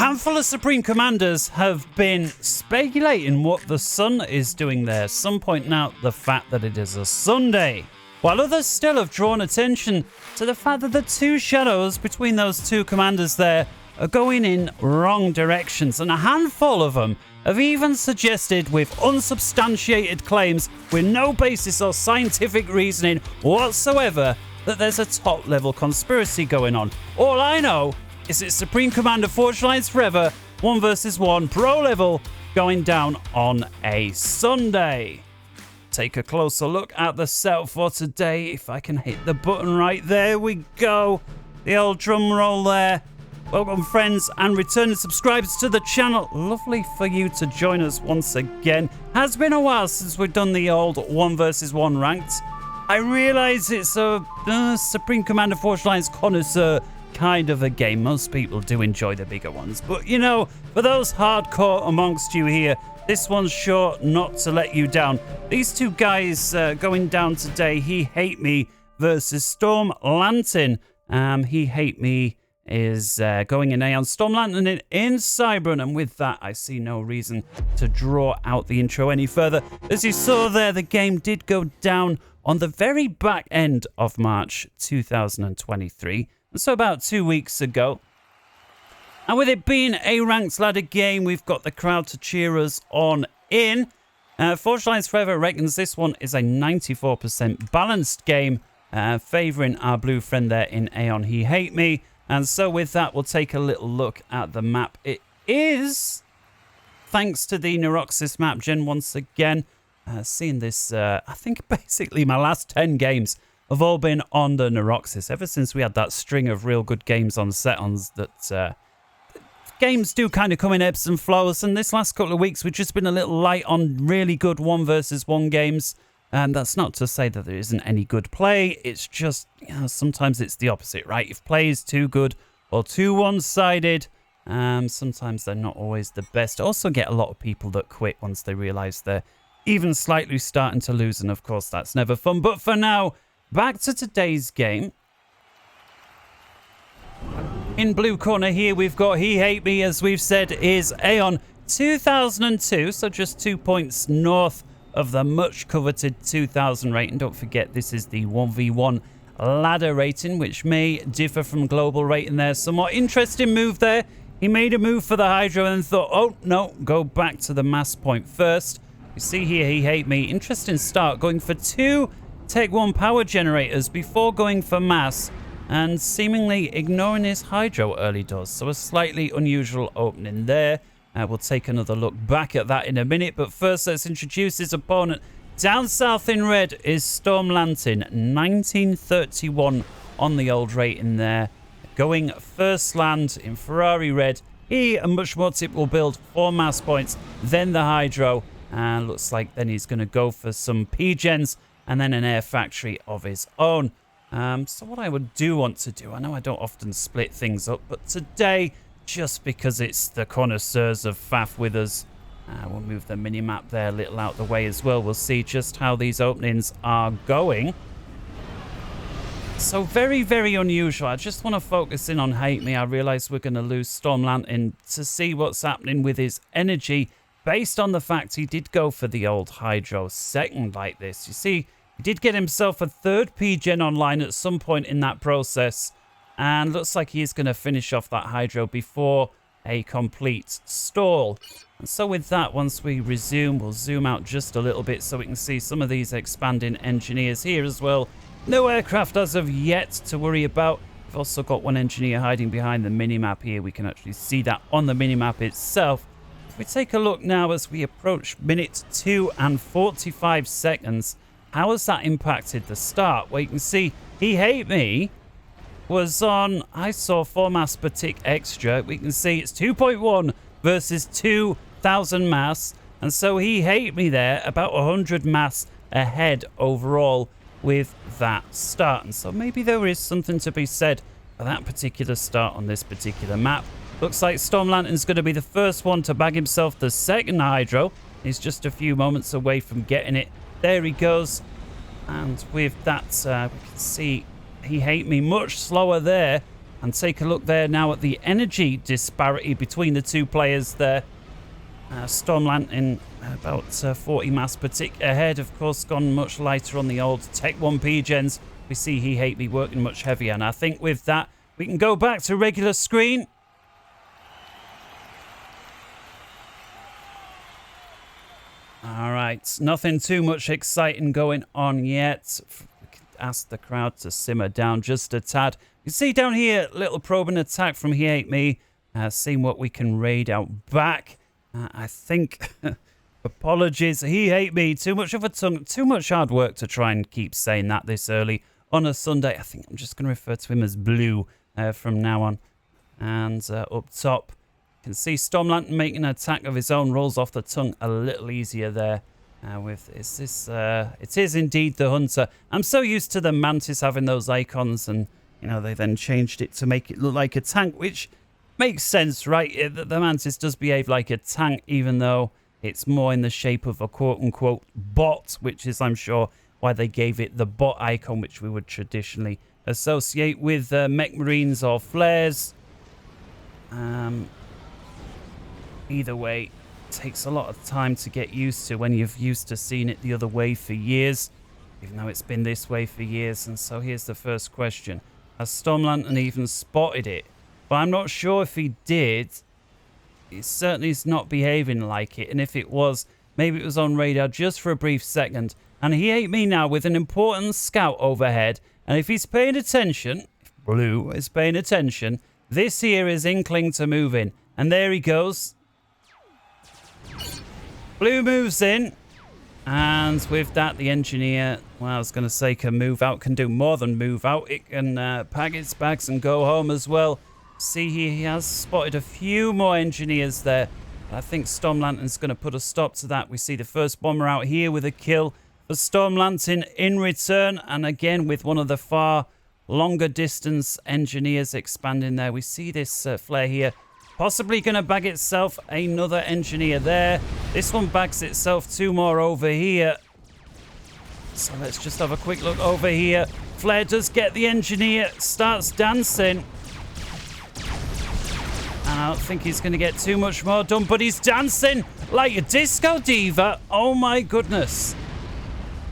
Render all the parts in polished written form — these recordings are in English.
handful of Supreme Commanders have been speculating what the sun is doing there, some pointing out the fact that it is a Sunday, while others still have drawn attention to the fact that the two shadows between those two commanders there are going in wrong directions, and a handful of them have even suggested with unsubstantiated claims with no basis or scientific reasoning whatsoever that there's a top-level conspiracy going on. All I know is it's Supreme Commander Forge Alliance Forever 1 vs 1 pro level going down on a Sunday. Take a closer look at the setup for today. If I can hit the button right, there we go. The old drum roll there. Welcome friends and returning subscribers to the channel. Lovely for you to join us once again. Has been a while since we've done the old 1 vs 1 ranked. I realise it's a Supreme Commander Forge Alliance connoisseur kind of a game. Most people do enjoy the bigger ones, but you know, for those hardcore amongst you here, this one's sure not to let you down. These two guys going down today, HeHateMe versus StormLantern. HeHateMe is going in Aeon, StormLantern in Cybran, and with that I see no reason to draw out the intro any further. As you saw there, the game did go down on the very back end of March 2023. So about 2 weeks ago. And with it being a ranked ladder game, we've got the crowd to cheer us on in. Forge Alliance Forever reckons this one is a 94% balanced game, favouring our blue friend there in Aeon, HeHateMe. And so with that, we'll take a little look at the map. It is, thanks to the Neroxis map gen once again, seeing this, I think basically my last 10 games have all been on the Neroxis ever since we had that string of real good games on set-ons. That games do kind of come in ebbs and flows, and this last couple of weeks we've just been a little light on really good 1 vs 1 games. And that's not to say that there isn't any good play. It's just, you know, sometimes it's the opposite, right? If play is too good or too one-sided, sometimes they're not always the best. Also get a lot of people that quit once they realise they're even slightly starting to lose, and of course that's never fun. But for now, back to today's game. In blue corner here, we've got HeHateMe, as we've said, is Aeon 2002, so just 2 points north of the much coveted 2000 rating. Don't forget, this is the 1v1 ladder rating, which may differ from global rating there. Somewhat interesting move there. He made a move for the Hydro and then thought, oh no, go back to the mass point first. You see here, HeHateMe, interesting start, going for 2 Tech 1 power generators before going for mass, and seemingly ignoring his Hydro early doors. So a slightly unusual opening there. We'll take another look back at that in a minute, but first let's introduce his opponent. Down south in red is StormLantern, 1931 on the old rating there. Going first land in Ferrari red. He, a much more typical build, 4 mass points, then the Hydro. And looks like then he's going to go for some P-Gens and then an air factory of his own. So what I would want to do, I know I don't often split things up, but today, just because it's the connoisseurs of FAF with us, we'll move the mini-map there a little out the way as well. We'll see just how these openings are going. So very, very unusual. I just want to focus in on HeHateMe. I realise we're going to lose StormLantern to see what's happening with his energy, based on the fact he did go for the old Hydro second like this. You see, he did get himself a 3rd P-Gen online at some point in that process, and looks like he is going to finish off that Hydro before a complete stall. And so with that, once we resume, we'll zoom out just a little bit so we can see some of these expanding engineers here as well. No aircraft as of yet to worry about. We've also got one engineer hiding behind the minimap here. We can actually see that on the minimap itself. If we take a look now as we approach minute 2 and 45 seconds, how has that impacted the start? Well, you can see HeHateMe was on, I saw 4 mass per tick extra. We can see it's 2.1 versus 2,000 mass. And so HeHateMe there, about 100 mass ahead overall with that start. And so maybe there is something to be said for that particular start on this particular map. Looks like StormLantern's going to be the first one to bag himself the 2nd Hydro. He's just a few moments away from getting it. There he goes. And with that, we can see HeHateMe much slower there. And take a look there now at the energy disparity between the two players there. StormLantern about 40 mass per tick ahead. Of course, gone much lighter on the old Tech 1P gens. We see HeHateMe working much heavier. And I think with that, we can go back to regular screen. All right, nothing too much exciting going on yet. Ask the crowd to simmer down just a tad. You see down here, little probing attack from HeHateMe. Seeing what we can raid out back. I think, apologies, HeHateMe, too much of a tongue, too much hard work to try and keep saying that this early on a Sunday. I think I'm just going to refer to him as Blue from now on. And up top, you can see StormLantern making an attack of his own, rolls off the tongue a little easier there. It is indeed the Hunter. I'm so used to the Mantis having those icons, and you know they then changed it to make it look like a tank, which makes sense, right? The Mantis does behave like a tank, even though it's more in the shape of a quote-unquote bot, which is, I'm sure, why they gave it the bot icon, which we would traditionally associate with mech marines or flares. Either way, takes a lot of time to get used to when you've used to seeing it the other way for years, even though it's been this way for years. And so here's the first question. Has StormLantern even spotted it? But I'm not sure if he did. It certainly is not behaving like it. And if it was, maybe it was on radar just for a brief second. And HeHateMe now with an important scout overhead. And if he's paying attention, if Blue is paying attention, this here is inkling to move in. And there he goes. Blue moves in, and with that, the engineer, well, I was going to say can move out, can do more than move out. It can pack its bags and go home as well. See, he has spotted a few more engineers there. I think StormLantern's going to put a stop to that. We see the first bomber out here with a kill for StormLantern in return, and again with one of the far longer distance engineers expanding there. We see this flare here. Possibly going to bag itself another engineer there. This one bags itself two more over here. So let's just have a quick look over here. Flare does get the engineer, starts dancing. And I don't think he's going to get too much more done, but he's dancing like a disco diva. Oh my goodness.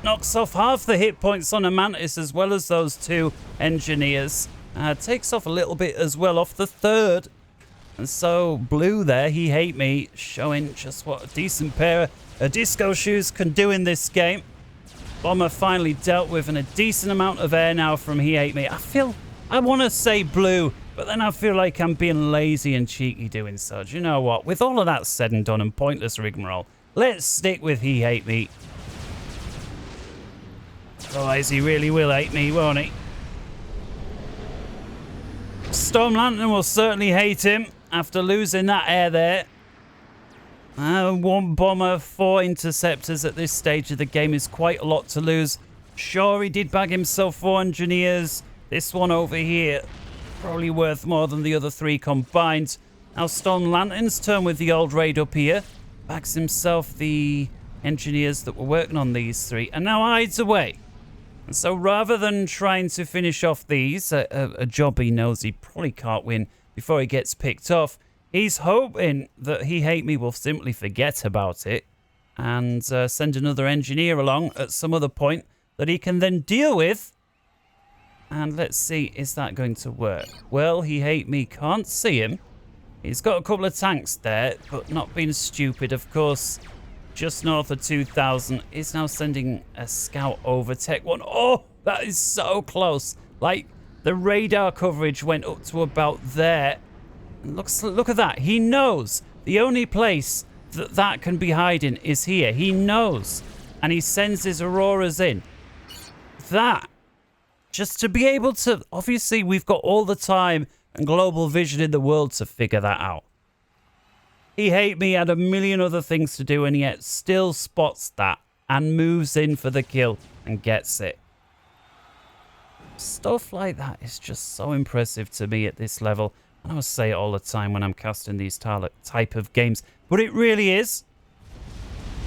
Knocks off half the hit points on a Mantis as well as those two engineers. Takes off a little bit as well off the third. And so Blue there, HeHateMe, showing just what a decent pair of disco shoes can do in this game. Bomber finally dealt with, and a decent amount of air now from HeHateMe. I want to say Blue, but then I feel like I'm being lazy and cheeky doing so. Do you know what? With all of that said and done and pointless rigmarole, let's stick with HeHateMe. Otherwise he really will hate me, won't he? StormLantern will certainly hate him after losing that air there. One bomber, 4 interceptors at this stage of the game is quite a lot to lose. Sure, he did bag himself 4 engineers. This one over here, probably worth more than the other 3 combined. Now StormLantern's turn with the old raid up here. Bags himself the engineers that were working on these 3, and now hides away. And so rather than trying to finish off these, a job he knows he probably can't win before he gets picked off, he's hoping that HeHateMe will simply forget about it and send another engineer along at some other point that he can then deal with. And let's see, is that going to work? Well, HeHateMe can't see him. He's got a couple of tanks there, but not being stupid, of course. Just north of 2,000 is now sending a scout over Tech 1. Oh, that is so close. Like, the radar coverage went up to about there. And look at that. He knows the only place that can be hiding is here. He knows. And he sends his Auroras in. That, just to be able to... Obviously, we've got all the time and global vision in the world to figure that out. HeHateMe had a million other things to do and yet still spots that and moves in for the kill and gets it. Stuff like that is just so impressive to me at this level. And I must say it all the time when I'm casting these type of games, but it really is.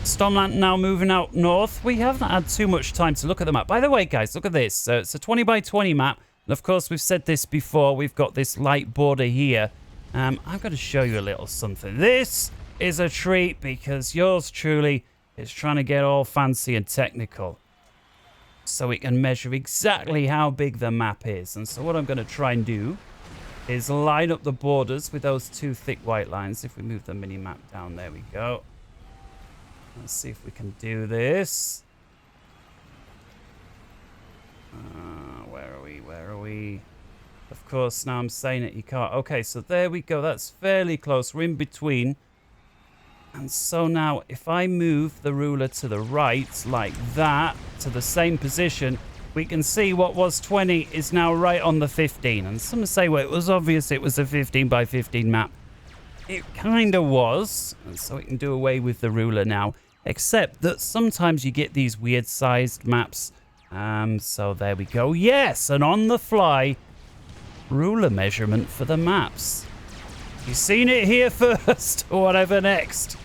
StormLantern now moving out north. We haven't had too much time to look at the map. By the way, guys, look at this. It's a 20 by 20 map. And of course, we've said this before. We've got this light border here. I'm going to show you a little something. This is a treat because yours truly is trying to get all fancy and technical, so it can measure exactly how big the map is. And so what I'm going to try and do is line up the borders with those two thick white lines. If we move the mini-map down, there we go. Let's see if we can do this. Where are we? Of course, now I'm saying it, you can't. Okay, so there we go. That's fairly close. We're in between. And so now, if I move the ruler to the right, like that, to the same position, we can see what was 20 is now right on the 15. And some say, well, it was obvious it was a 15 by 15 map. It kind of was. And so we can do away with the ruler now. Except that sometimes you get these weird-sized maps. So there we go. Yes, and on the fly, ruler measurement for the maps. You've seen it here first. Whatever next.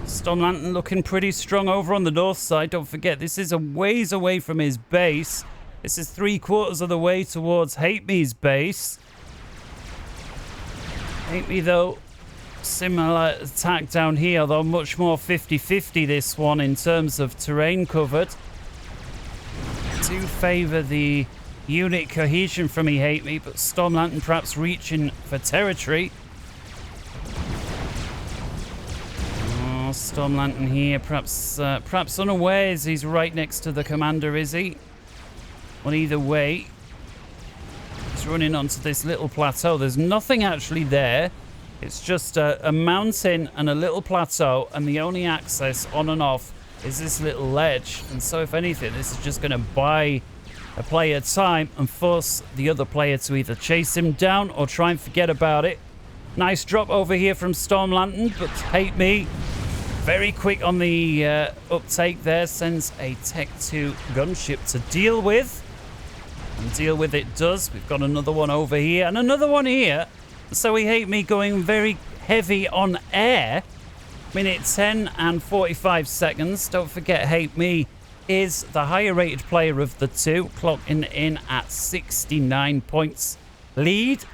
StormLantern looking pretty strong over on the north side. Don't forget, this is a ways away from his base. This is 3/4 of the way towards HeHateMe's base. HeHateMe, though, similar attack down here, though much more 50-50 this one in terms of terrain covered. Do favour the unit cohesion from HeHateMe, but StormLantern perhaps reaching for territory. StormLantern here, perhaps unawares he's right next to the commander, is he? Well, either way, he's running onto this little plateau. There's nothing actually there. It's just a mountain and a little plateau, and the only access on and off is this little ledge. And so, if anything, this is just going to buy a player time and force the other player to either chase him down or try and forget about it. Nice drop over here from StormLantern, but HeHateMe, very quick on the uptake there, sends a Tech 2 gunship to deal with. And deal with it does. We've got another one over here and another one here. So HeHateMe going very heavy on air. Minute 10 and 45 seconds. Don't forget, HeHateMe is the higher rated player of the two, clocking in at 69 points lead.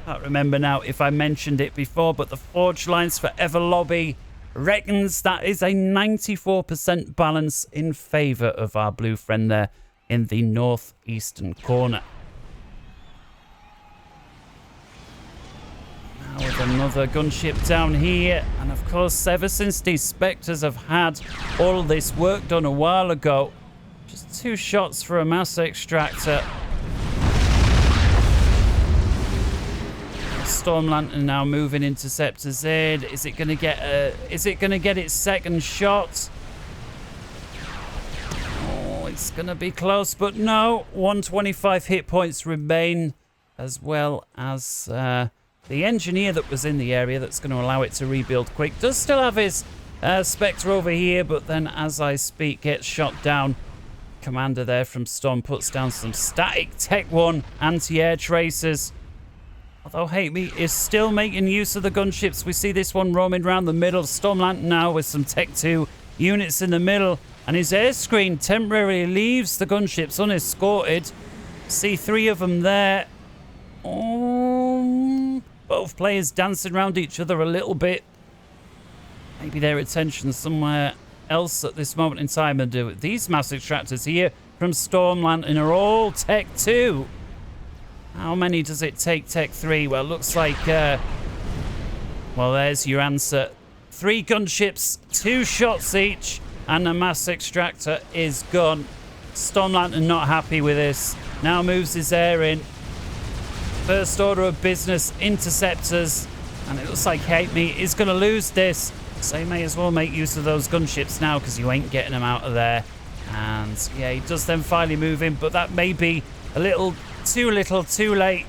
Can't remember now if I mentioned it before, but the Forge Lines Forever lobby reckons that is a 94% balance in favour of our blue friend there in the northeastern corner. Now with another gunship down here, and of course ever since these Spectres have had all this work done a while ago, just 2 shots for a mass extractor. StormLantern now moving Interceptor Z. Is it going to get its second shot? Oh, it's going to be close, but no. 125 hit points remain, as well as the engineer that was in the area that's going to allow it to rebuild quick. Does still have his Spectre over here, but then as I speak gets shot down. Commander there from Storm puts down some static Tech 1 anti-air tracers. Although HeHateMe is still making use of the gunships. We see this one roaming around the middle. StormLantern now with some Tech 2 units in the middle. And his air screen temporarily leaves the gunships unescorted. See 3 of them there. Both players dancing around each other a little bit. Maybe their attention's somewhere else at this moment in time. And these mass extractors here from StormLantern are all Tech 2. How many does it take Tech 3? Well, looks like, well, there's your answer. 3 gunships, 2 shots each, and the mass extractor is gone. StormLantern not happy with this. Now moves his air in. First order of business, interceptors. And it looks like HeHateMe is going to lose this. So he may as well make use of those gunships now, because you ain't getting them out of there. And, yeah, he does then finally move in, but that may be a little too little, too late.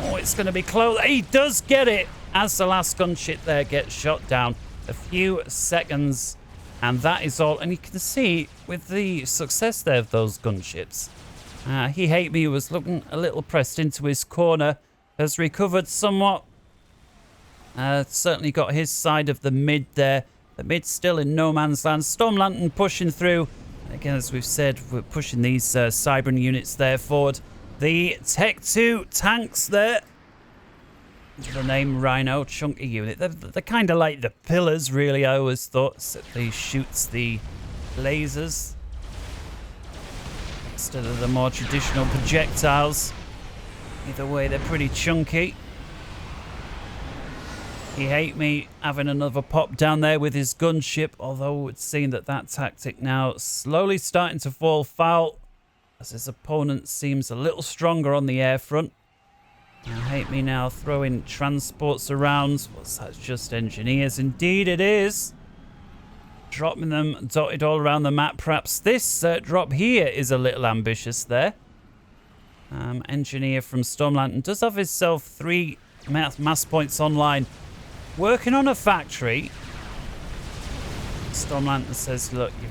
Oh, it's going to be close. He does get it as the last gunship there gets shot down. A few seconds, and that is all. And you can see with the success there of those gunships, HeHateMe was looking a little pressed into his corner, has recovered somewhat. Certainly got his side of the mid there. The mid's still in no man's land. StormLantern pushing through. Again, as we've said, we're pushing these Cybran units there forward. The Tech 2 tanks there. The name Rhino, chunky unit. They're kind of like the pillars, really, I always thought. Except they shoots the lasers instead of the more traditional projectiles. Either way, they're pretty chunky. HeHateMe having another pop down there with his gunship, although it's seen that tactic now slowly starting to fall foul as his opponent seems a little stronger on the air front. HeHateMe now throwing transports around. What's that? Just engineers. Indeed it is. Dropping them dotted all around the map. Perhaps this drop here is a little ambitious there. Engineer from StormLantern does have himself 3 mass points online. Working on a factory. StormLantern says, look, you're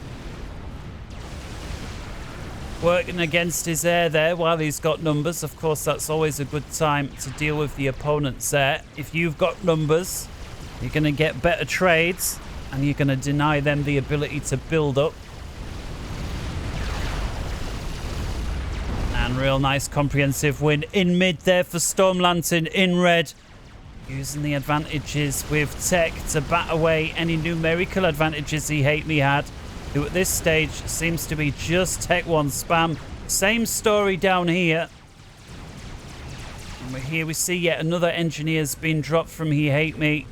working against his air there while he's got numbers. Of course, that's always a good time to deal with the opponent's air. If you've got numbers, you're going to get better trades and you're going to deny them the ability to build up. And real nice comprehensive win in mid there for StormLantern in red. Using the advantages with tech to bat away any numerical advantages HeHateMe had, who at this stage seems to be just Tech 1 spam. Same story down here. And here we see yet another engineer's been dropped from HeHateMe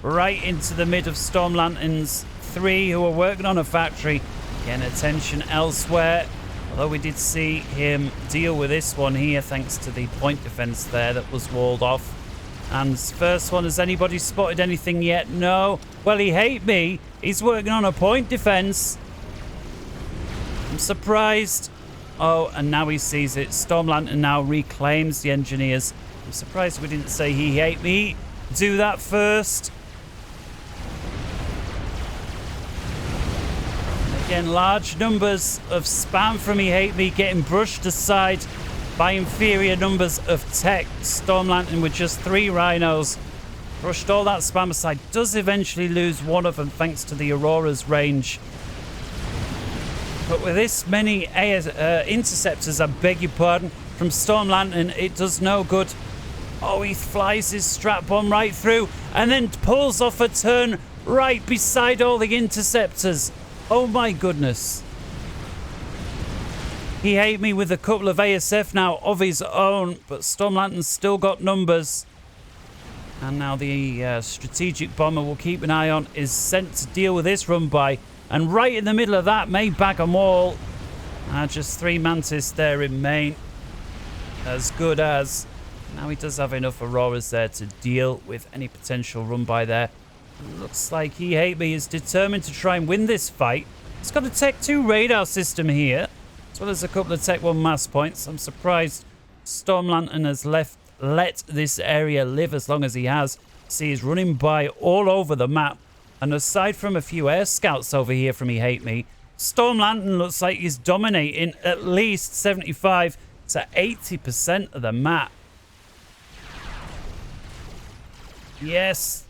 right into the mid of StormLantern's 3 who are working on a factory. Again, attention elsewhere. Although we did see him deal with this one here thanks to the point defense there that was walled off. And first one, has anybody spotted anything yet? No. Well, HeHateMe, he's working on a point defense. I'm surprised. Oh, and now he sees it. StormLantern now reclaims the engineers. I'm surprised we didn't say HeHateMe do that first. And again, large numbers of spam from HeHateMe getting brushed aside by inferior numbers of tech. StormLantern with just 3 rhinos brushed all that spam aside. Does eventually lose one of them thanks to the Aurora's range. But with this many interceptors, I beg your pardon, from StormLantern, it does no good. Oh, he flies his strap bomb right through and then pulls off a turn right beside all the interceptors. Oh my goodness. HeHateMe with a couple of ASF now of his own, but StormLantern's still got numbers. And now the strategic bomber we'll keep an eye on is sent to deal with this run by. And right in the middle of that, may bag them all. Just 3 Mantis there in main. As good as. Now he does have enough Auroras there to deal with any potential run by there. Looks like HeHateMe is determined to try and win this fight. He's got a Tech 2 radar system here, as well as a couple of Tech 1 mass points. I'm surprised StormLantern has let this area live as long as he has. See, he's running by all over the map. And aside from a few air scouts over here from HeHateMe, StormLantern looks like he's dominating at least 75 to 80% of the map. Yes,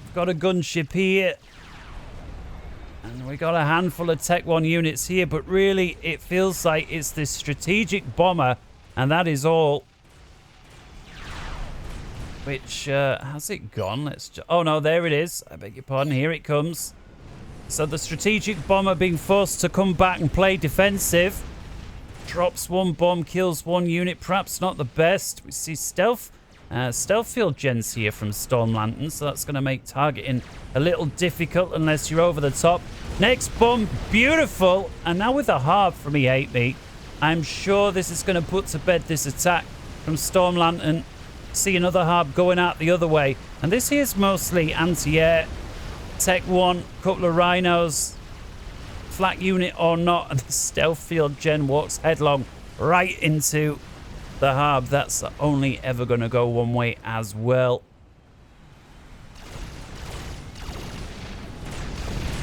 we've got a gunship here. And we got a handful of Tech 1 units here, but really it feels like it's this strategic bomber, and that is all. Which, has it gone? Oh no, there it is. I beg your pardon, here it comes. So the strategic bomber being forced to come back and play defensive. Drops 1 bomb, kills 1 unit, perhaps not the best. We see stealth field gens here from StormLantern, so that's going to make targeting a little difficult unless you're over the top. Next bomb, beautiful, and now with a harp from HeHateMe, I'm sure this is going to put to bed this attack from StormLantern. See another harp going out the other way, and this here is mostly anti-air. Tech 1, couple of rhinos, flak unit or not, and the stealth field gen walks headlong right into the harp. That's only ever going to go one way as well.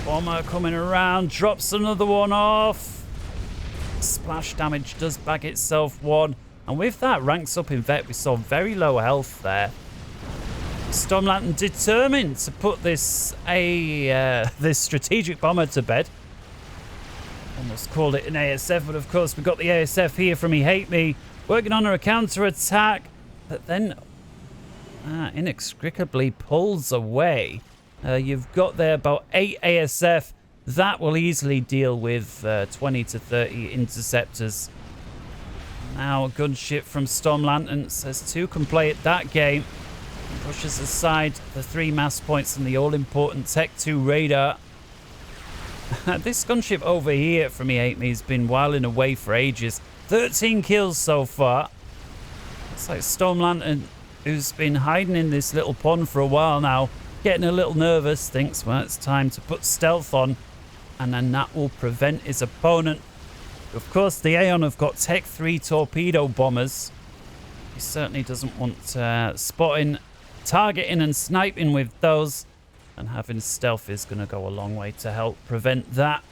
Bomber coming around, drops another one off. Splash damage does bag itself 1. And with that, ranks up in vet. We saw very low health there. StormLantern determined to put this this strategic bomber to bed. Almost called it an ASF, but of course we've got the ASF here from HeHateMe working on a counter-attack, but then inextricably pulls away. You've got there about 8 ASF. That will easily deal with 20 to 30 interceptors. Now a gunship from StormLantern says 2 can play at that game. Pushes aside the 3 mass points and the all-important Tech 2 radar. This gunship over here from HeHateMe has been whiling away for ages. 13 kills so far. It's like StormLantern, who's been hiding in this little pond for a while now, getting a little nervous, thinks, well, it's time to put stealth on, and then that will prevent his opponent. Of course, the Aeon have got Tech 3 torpedo bombers. He certainly doesn't want spotting, targeting and sniping with those, and having stealth is going to go a long way to help prevent that.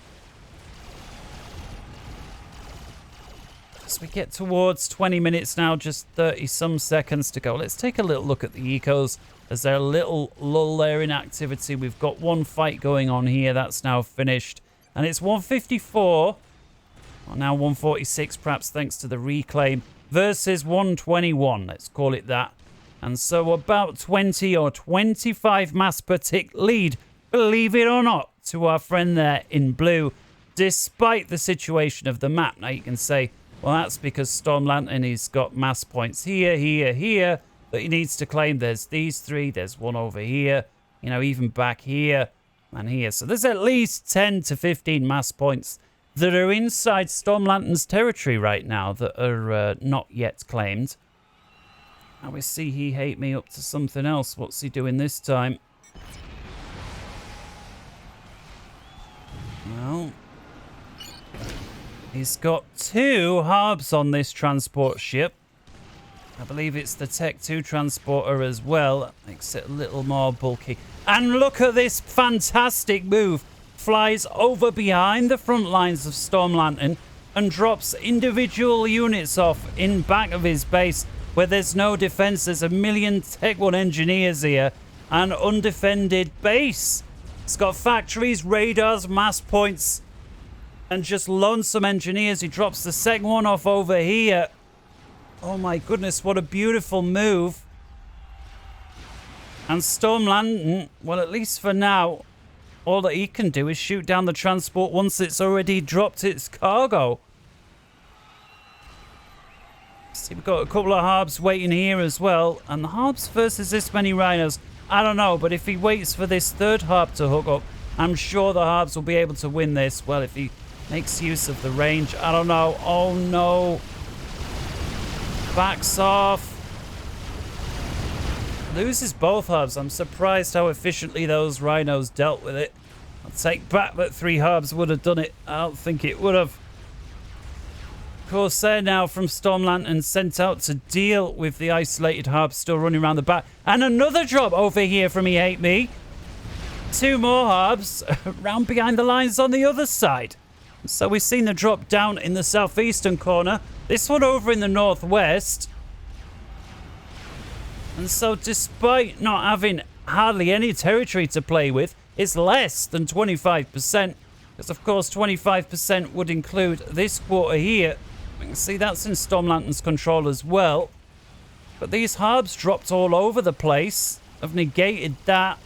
As we get towards 20 minutes now, just 30 some seconds to go, let's take a little look at the ecos. As there a little lull there in activity. We've got 1 fight going on here that's now finished, and it's 154, or now 146 perhaps, thanks to the reclaim, versus 121, let's call it that. And so about 20 or 25 mass per tick lead, believe it or not, to our friend there in blue, despite the situation of the map. Now you can say, well, that's because StormLantern, he's got mass points here, here, here, that he needs to claim. There's these 3, there's 1 over here, you know, even back here and here. So there's at least 10 to 15 mass points that are inside StormLantern's territory right now that are not yet claimed. Now we see HeHateMe up to something else. What's he doing this time? Well, he's got 2 harbs on this transport ship. I believe it's the Tech 2 transporter as well. Makes it a little more bulky. And look at this fantastic move. Flies over behind the front lines of StormLantern and drops individual units off in back of his base where there's no defense. There's a million Tech 1 engineers here. An undefended base. It's got factories, radars, mass points, and just lonesome engineers. He drops the second one off over here. Oh my goodness, what a beautiful move. And StormLantern, well, at least for now, all that he can do is shoot down the transport once it's already dropped its cargo. See, we've got a couple of harbs waiting here as well. And the harbs versus this many rhinos, I don't know. But if he waits for this 3rd harb to hook up, I'm sure the harbs will be able to win this. Well, if he makes use of the range, I don't know. Oh no. Backs off. Loses both harbs. I'm surprised how efficiently those rhinos dealt with it. I'll take back that 3 harbs would have done it. I don't think it would have. Corsair now from StormLantern sent out to deal with the isolated harbs still running around the back. And another drop over here from HeHateMe. 2 more harbs round behind the lines on the other side. So we've seen the drop down in the southeastern corner. This one over in the northwest. And so despite not having hardly any territory to play with, it's less than 25%. Because of course 25% would include this quarter here. You can see that's in StormLantern's control as well. But these harbs dropped all over the place. Have negated that.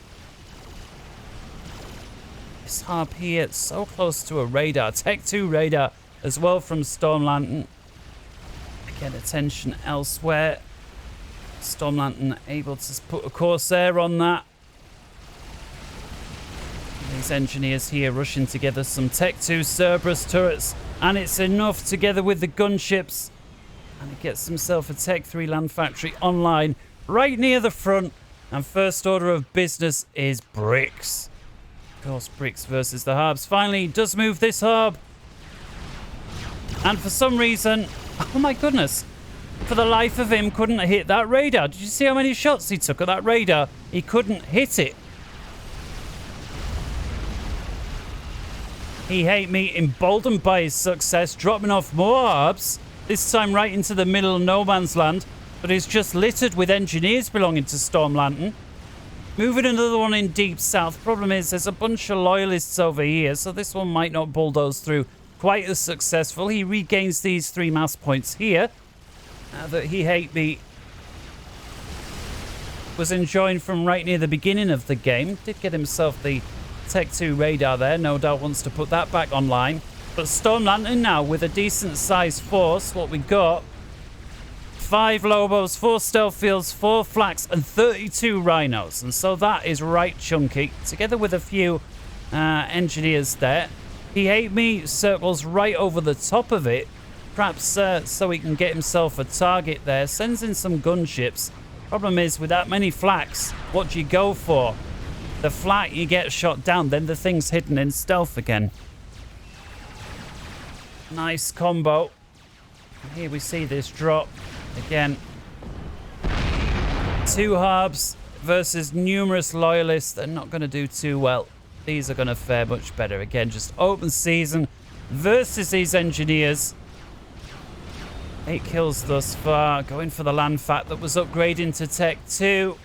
This harb here, it's so close to a radar. Tech 2 radar as well from StormLantern. Get attention elsewhere. StormLantern able to put a Corsair on that. These engineers here rushing together some Tech 2 Cerberus turrets, and it's enough together with the gunships. And he gets himself a Tech 3 land factory online right near the front. And first order of business is bricks. Of course, bricks versus the harbs. Finally, he does move this harb. And for some reason, oh my goodness, for the life of him, couldn't hit that radar. Did you see how many shots he took at that radar? He couldn't hit it. HeHateMe, emboldened by his success, dropping off more harbs, this time right into the middle of no man's land, but is just littered with engineers belonging to StormLantern. Moving another one in deep south. Problem is, there's a bunch of loyalists over here, so this one might not bulldoze through quite as successful. He regains these 3 mass points here. Now that HeHateMe was enjoying from right near the beginning of the game. Did get himself the Tech 2 radar there. No doubt wants to put that back online. But StormLantern now with a decent sized force. What we got: 5 Lobos, 4 Stealth Fields, 4 Flaks, and 32 Rhinos. And so that is right chunky. Together with a few engineers there. HeHateMe circles right over the top of it. Perhaps so he can get himself a target there. Sends in some gunships. Problem is, with that many flaks, what do you go for? The flak, you get shot down, then the thing's hidden in stealth again. Nice combo. Here we see this drop again. 2 harbs versus numerous loyalists. They're not going to do too well. These are going to fare much better. Again, just open season versus these engineers. 8 kills thus far. Going for the land fat that was upgrading to Tech 2.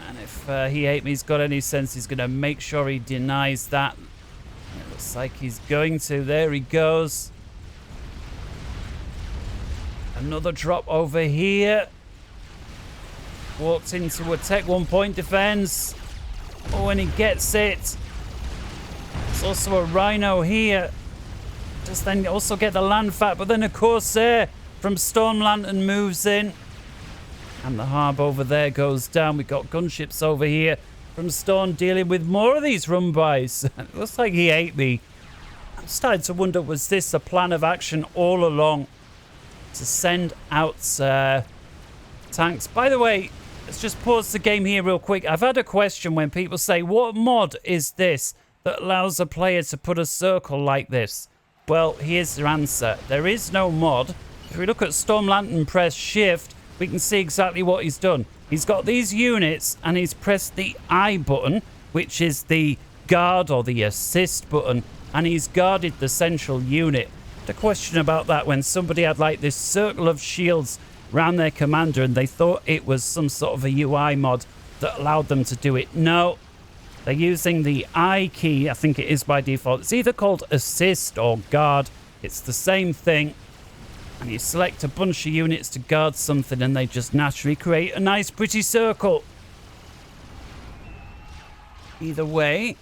And if HeHateMe's got any sense, he's going to make sure he denies that. It looks like he's going to. There he goes. Another drop over here. Walked into a Tech 1 point defense. Oh, and he gets it. There's also a Rhino here. Just then also get the land fat, but then a Corsair from StormLantern moves in. And the harb over there goes down. We've got gunships over here from Storm dealing with more of these run-bys. It looks like HeHateMe. I'm starting to wonder, was this a plan of action all along to send out tanks? By the way, let's just pause the game here real quick. I've had a question when people say, what mod is this that allows a player to put a circle like this? Well, here's the answer. There is no mod. If we look at StormLantern press shift, we can see exactly what he's done. He's got these units and he's pressed the I button, which is the guard or the assist button, and he's guarded the central unit. The question about that, when somebody had like this circle of shields around their commander and they thought it was some sort of a UI mod that allowed them to do it. No, they're using the I key. I think it is by default. It's either called assist or guard. It's the same thing. And you select a bunch of units to guard something and they just naturally create a nice pretty circle. Either way,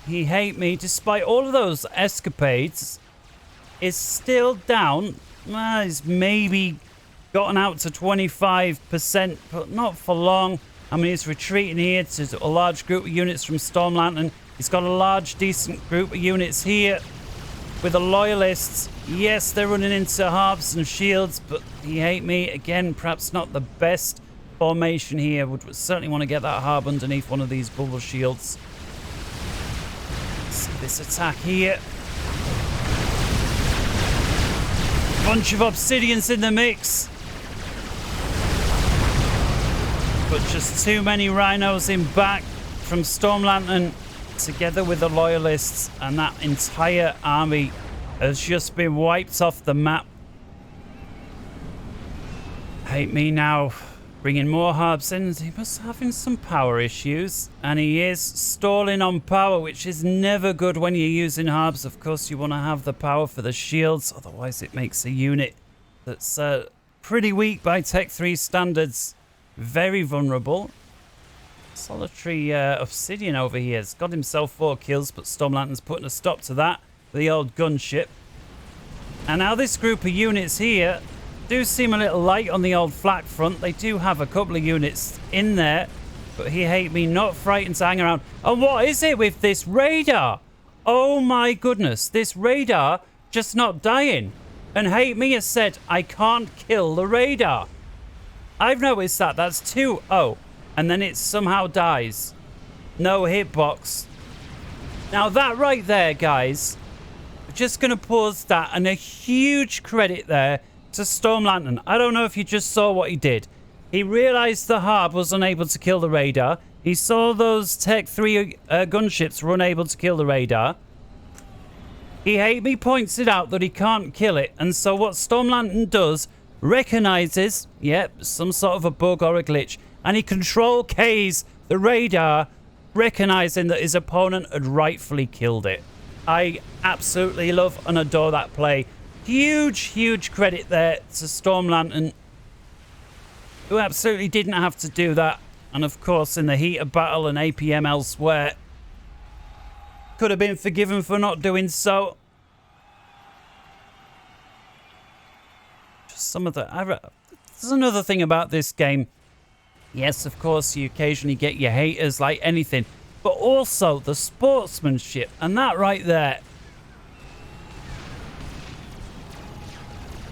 HeHateMe, despite all of those escapades, is still down. He's maybe gotten out to 25%, but not for long. I mean, he's retreating here to a large group of units from StormLantern. He's got a large, decent group of units here with the loyalists. Yes, they're running into harbs and shields, but HeHateMe, again, perhaps not the best formation here. Would certainly want to get that harb underneath one of these bubble shields. See this attack here. Bunch of obsidians in the mix. But just too many rhinos in back from StormLantern together with the loyalists, and that entire army has just been wiped off the map. HeHateMe now bringing more harbs in. He must be having some power issues, and he is stalling on power, which is never good when you're using harbs. Of course, you want to have the power for the shields, otherwise it makes a unit that's pretty weak by Tech 3 standards very vulnerable. Solitary Obsidian over here has got himself 4 kills, but StormLantern's putting a stop to that with the old gunship. And now this group of units here do seem a little light on the old flak front. They do have a couple of units in there, but HeHateMe not frightened to hang around. And what is it with this radar? Oh my goodness, this radar just not dying. And HeHateMe has said, I can't kill the radar. I've noticed that. That's 2-0. And then it somehow dies. No hitbox. Now that right there, guys, we're just going to pause that, and a huge credit there to StormLantern. I don't know if you just saw what he did. He realized the harb was unable to kill the radar. He saw those Tech 3 gunships were unable to kill the radar. HeHateMe points it out that he can't kill it, and so what StormLantern does, recognizes, yep, some sort of a bug or a glitch, and he control Ks the radar, recognizing that his opponent had rightfully killed it. I absolutely love and adore that play. Huge credit there to StormLantern, who absolutely didn't have to do that. And of course, in the heat of battle and APM elsewhere, could have been forgiven for not doing so. Just some of the... There's another thing about this game. Yes, of course, you occasionally get your haters like anything, but also the sportsmanship, and that right there.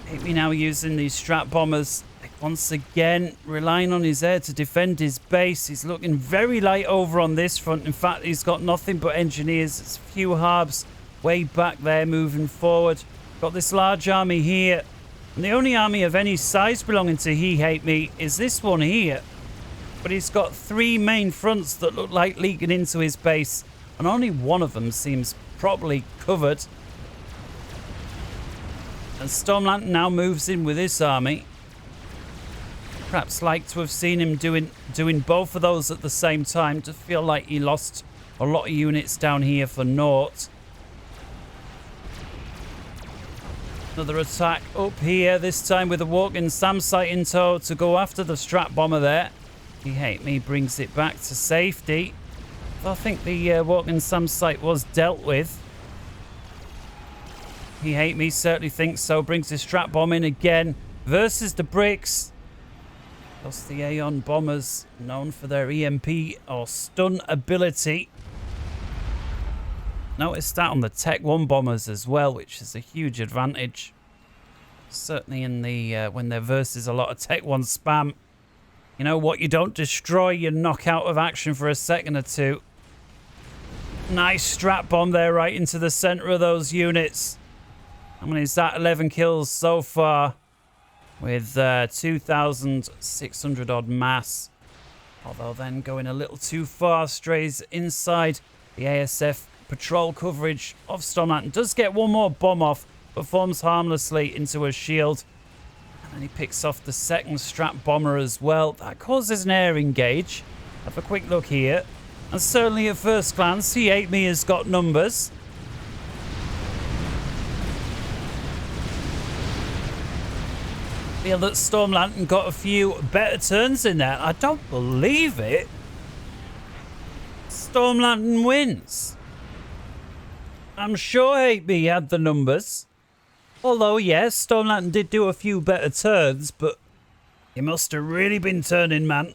HeHateMe now using these strat bombers. Once again, relying on his air to defend his base. He's looking very light over on this front. In fact, he's got nothing but engineers. It's few harbs way back there moving forward. Got this large army here. And the only army of any size belonging to HeHateMe is this one here. But he's got 3 main fronts that look like leaking into his base. And only one of them seems properly covered. And StormLantern now moves in with this army. Perhaps like to have seen him doing both of those at the same time, to feel like he lost a lot of units down here for naught. Another attack up here, this time with a walking SAM site in tow to go after the strat bomber there. HeHateMe brings it back to safety. I think the walking SAM site was dealt with. HeHateMe certainly thinks so. Brings his strat bomb in again versus the bricks. Plus the Aeon bombers, known for their EMP or stun ability. Notice that on the Tech 1 bombers as well, which is a huge advantage. Certainly in the when they're versus a lot of Tech 1 spam. You know what? You don't destroy, you knock out of action for a second or two. Nice strat bomb there right into the center of those units. How many is that? 11 kills so far. With 2,600 odd mass. Although then going a little too far, strays inside the ASF patrol coverage of StormLantern. Does get one more bomb off, but forms harmlessly into a shield. And then he picks off the second strat bomber as well. That causes an air engage. Have a quick look here. And certainly at first glance, HeHateMe has got numbers. Feel that StormLantern got a few better turns in there. I don't believe it. StormLantern wins. I'm sure HeHateMe had the numbers. Although, yes, StormLantern did do a few better turns, but he must have really been turning, man.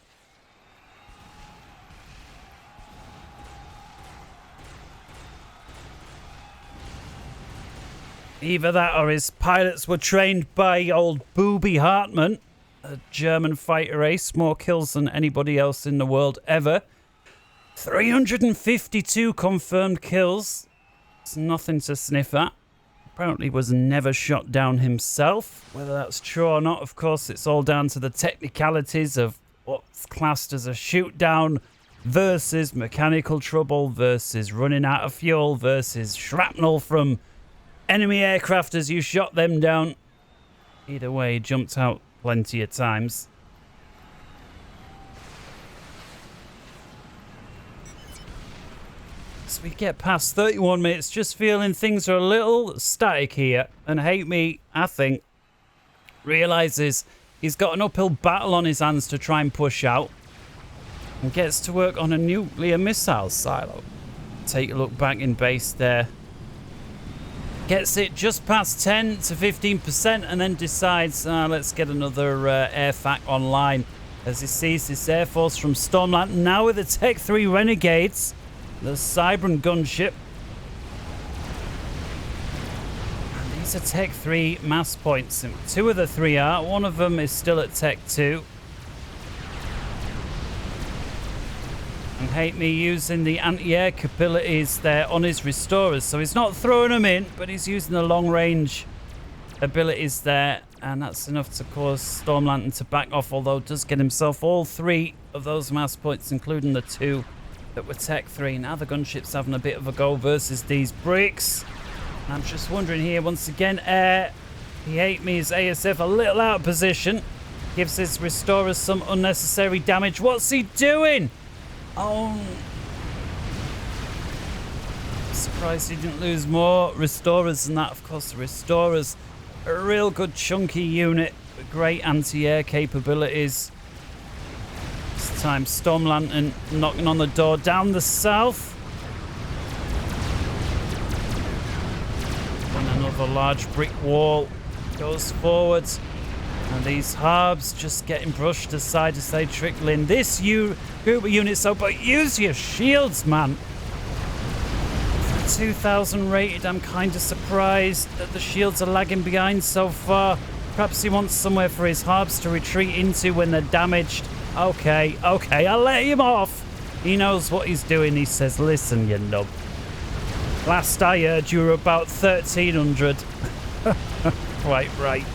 Either that or his pilots were trained by old Booby Hartman, a German fighter ace, more kills than anybody else in the world ever. 352 confirmed kills. It's nothing to sniff at. Apparently was never shot down himself. Whether that's true or not, of course, it's all down to the technicalities of what's classed as a shoot down versus mechanical trouble versus running out of fuel versus shrapnel from enemy aircraft as you shot them down. Either way, he jumped out plenty of times. As we get past 31 minutes, just feeling things are a little static here. And HeHateMe, I think, realizes he's got an uphill battle on his hands to try and push out. And gets to work on a nuclear missile silo. Take a look back in base there. Gets it just past 10 to 15% and then decides, let's get another air FAC online. As he sees this Air Force from StormLantern, now with the Tech 3 Renegades, the Cybran gunship. And these are Tech 3 mass points. And 2 of the 3 are. One of them is still at Tech 2. And HeHateMe using the anti-air capabilities there on his restorers. So he's not throwing them in, but he's using the long-range abilities there. And that's enough to cause StormLantern to back off, although does get himself all 3 of those mass points, including the 2 that were Tech 3. Now the gunship's having a bit of a go versus these bricks. And I'm just wondering here, once again, HeHateMe's ASF a little out of position. Gives his restorers some unnecessary damage. What's he doing? Oh, surprised he didn't lose more restorers than that. Of course, the restorers are a real good chunky unit with great anti-air capabilities. This time StormLantern knocking on the door down the south. And another large brick wall goes forwards. And these harbs just getting brushed aside as they trickle in. This group of units, though, but use your shields, man. 2,000 rated, I'm kind of surprised that the shields are lagging behind so far. Perhaps he wants somewhere for his harbs to retreat into when they're damaged. Okay, I'll let him off. He knows what he's doing. He says, listen, you nub. Last I heard, you were about 1,300. Quite right.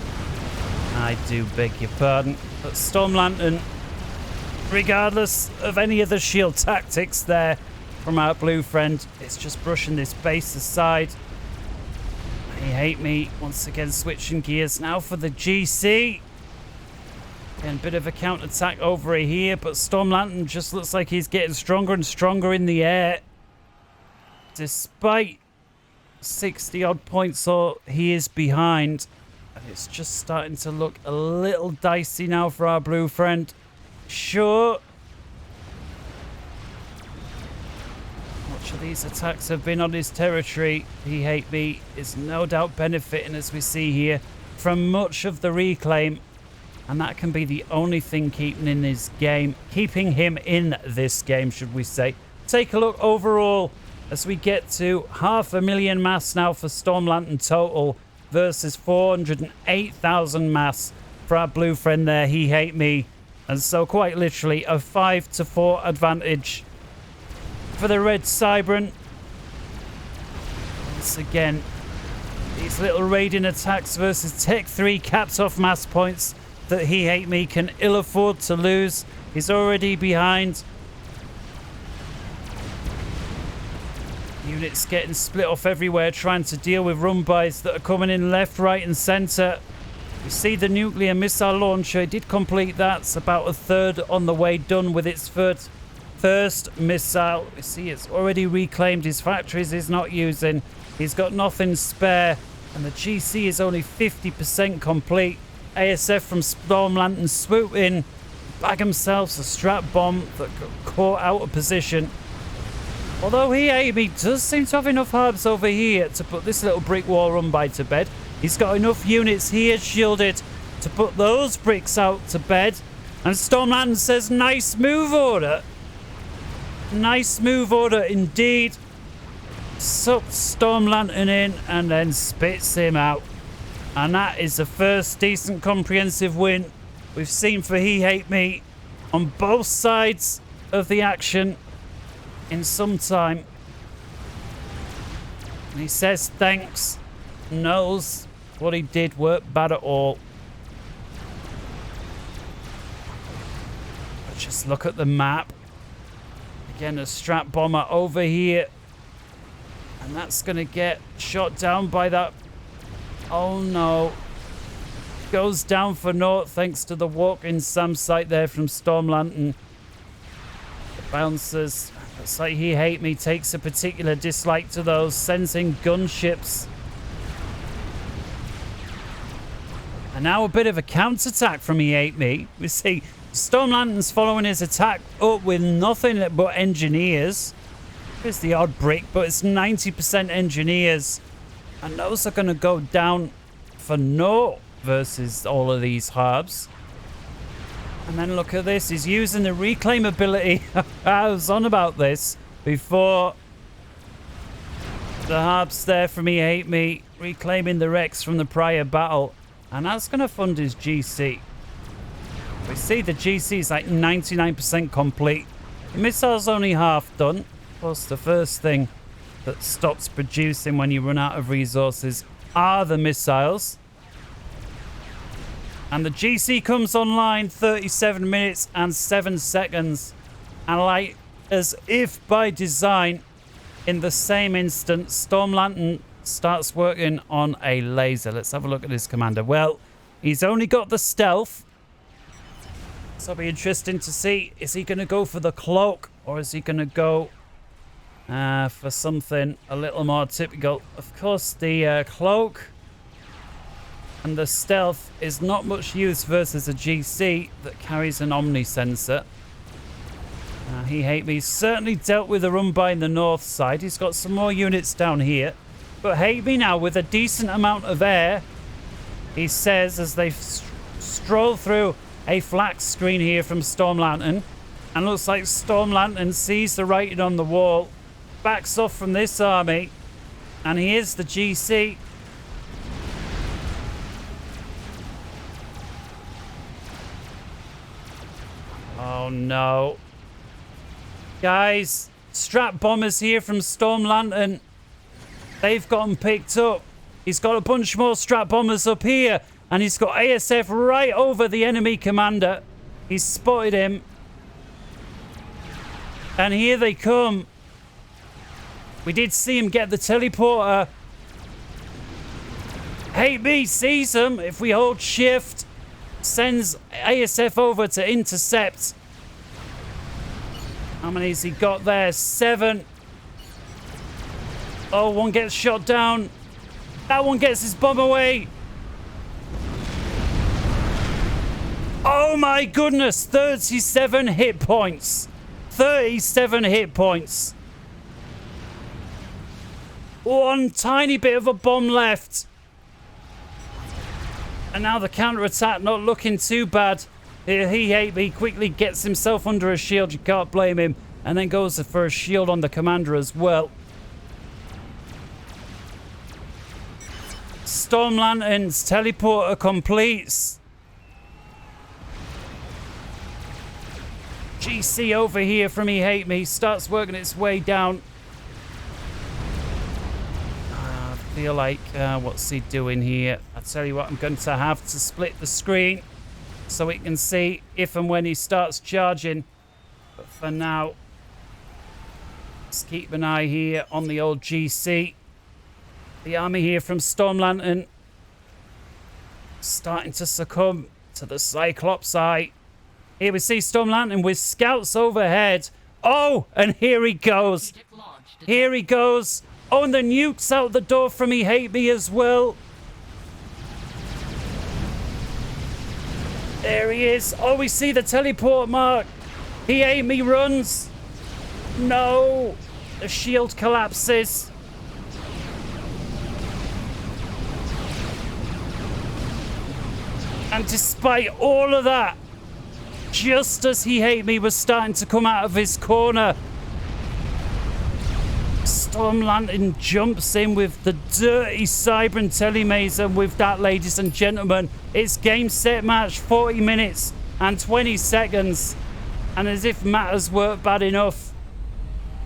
I do beg your pardon. But StormLantern, regardless of any of the shield tactics there from our blue friend, it's just brushing this base aside. HeHateMe once again switching gears now for the GC. Again, bit of a counter-attack over here, but StormLantern just looks like he's getting stronger and stronger in the air. Despite 60-odd points, or he is behind. And it's just starting to look a little dicey now for our blue friend. Sure. Much of these attacks have been on his territory. HeHateMe is no doubt benefiting, as we see here, from much of the reclaim. And that can be the only thing keeping in his game, keeping him in this game, should we say. Take a look overall as we get to 500,000 mass now for StormLantern total versus 408,000 mass for our blue friend there, HeHateMe. And so quite literally a 5-4 advantage for the red Cybran. Once again, these little raiding attacks versus Tech 3 capped off mass points that HeHateMe can ill afford to lose. He's already behind. Units getting split off everywhere, trying to deal with run-bys that are coming in left, right and centre. We see the nuclear missile launcher. It did complete that. It's about a third on the way done with its first missile. We see it's already reclaimed his factories he's not using. He's got nothing spare. And the GC is only 50% complete. ASF from StormLantern swoop in, bag themselves a strap bomb that got caught out of position. Although HeHateMe does seem to have enough harbs over here to put this little brick wall run by to bed. He's got enough units here shielded to put those bricks out to bed. And StormLantern says, nice move order. Nice move order indeed. Sucks StormLantern in and then spits him out. And that is the first decent comprehensive win we've seen for HeHateMe on both sides of the action in some time. And he says thanks, knows what he did weren't bad at all. But just look at the map. Again, a strap bomber over here. And that's going to get shot down by that. Oh no. Goes down for naught thanks to the walk-in SAM site there from StormLantern. The bouncers. Looks like HeHateMe takes a particular dislike to those, sends in gunships. And now a bit of a counterattack from HeHateMe. We see StormLantern's following his attack up with nothing but engineers. There's the odd brick, but it's 90% engineers. And those are going to go down for naught versus all of these harbs. And then look at this. He's using the reclaim ability. I was on about this before. The harbs there from HeHateMe reclaiming the wrecks from the prior battle. And that's going to fund his GC. We see the GC is like 99% complete. The missile's only half done. Of course, the first thing that stops producing when you run out of resources are the missiles. And the GC comes online 37 minutes and 7 seconds. And like as if by design, in the same instant, StormLantern starts working on a laser. Let's have a look at his commander. Well, he's only got the stealth. So it'll be interesting to see, is he going to go for the cloak Or is he going to go for something a little more typical? Of course, the cloak and the stealth is not much use versus a GC that carries an Omni sensor. HeHateMe certainly dealt with a run by in the north side. He's got some more units down here. But HeHateMe now with a decent amount of air, he says, as they stroll through a flat screen here from StormLantern. And looks like StormLantern sees the writing on the wall, backs off from this army, and here's the GC. Oh no. Guys, strap bombers here from StormLantern. They've gotten picked up. He's got a bunch more strap bombers up here, and he's got ASF right over the enemy commander. He's spotted him. And here they come. We did see him get the teleporter. HeHateMe sees him. If we hold shift, sends ASF over to intercept. How many has he got there? 7. Oh, one gets shot down. That one gets his bomb away. Oh my goodness, 37 hit points. 37 hit points. One tiny bit of a bomb left. And now the counterattack not looking too bad. HeHateMe quickly gets himself under a shield. You can't blame him. And then goes for a shield on the commander as well. StormLantern's teleporter completes. GC over here from HeHateMe starts working its way down. I feel like, what's he doing here? I tell you what, I'm going to have to split the screen so we can see if and when he starts charging. But for now, let's keep an eye here on the old GC. The army here from StormLantern starting to succumb to the Cyclops Eye. Here we see StormLantern with scouts overhead. Oh, and here he goes. Here he goes. Oh, and the nuke's out the door from HeHateMe as well. There he is. Oh, we see the teleport mark. HeHateMe runs. No. The shield collapses. And despite all of that, just as HeHateMe was starting to come out of his corner, StormLantern jumps in with the dirty Cybran telemazer. With that, ladies and gentlemen, it's game, set, match, 40 minutes and 20 seconds. And as if matters weren't bad enough,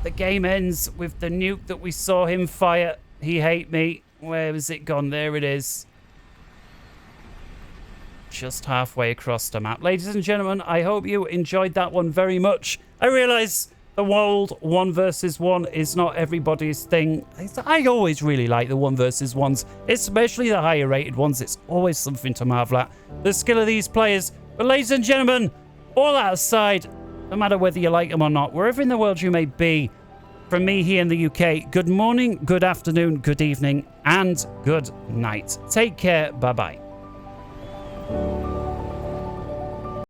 the game ends with the nuke that we saw him fire. HeHateMe, where has it gone? There it is. Just halfway across the map. Ladies and gentlemen, I hope you enjoyed that one very much. I realize the world 1 versus 1 is not everybody's thing. I always really like the 1 versus 1s, especially the higher rated ones. It's always something to marvel at, the skill of these players. But ladies and gentlemen, all that aside, no matter whether you like them or not, wherever in the world you may be, from me here in the UK, good morning, good afternoon, good evening, and good night. Take care. Bye-bye.